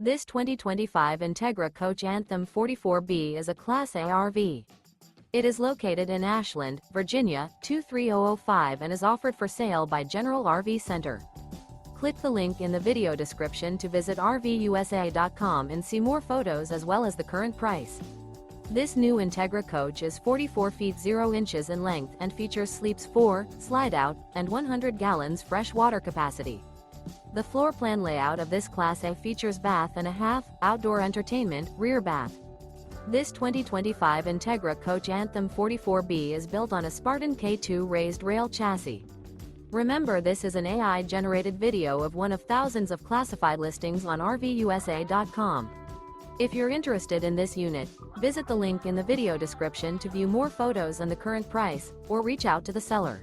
This 2025 Entegra Coach Anthem 44B is a Class A RV. It is located in Ashland, Virginia, 23005 and is offered for sale by General RV Center. Click the link in the video description to visit RVUSA.com and see more photos as well as the current price. This new Entegra Coach is 44 feet 0 inches in length and features sleeps 4, Slideout, and 100 gallons fresh water capacity. The floor plan layout of this Class A features bath and a half, outdoor entertainment, rear bath. This 2025 Entegra Coach Anthem 44B is built on a Spartan K2 Raised Rail chassis. Remember, this is an AI-generated video of one of thousands of classified listings on RVUSA.com. If you're interested in this unit, visit the link in the video description to view more photos and the current price, or reach out to the seller.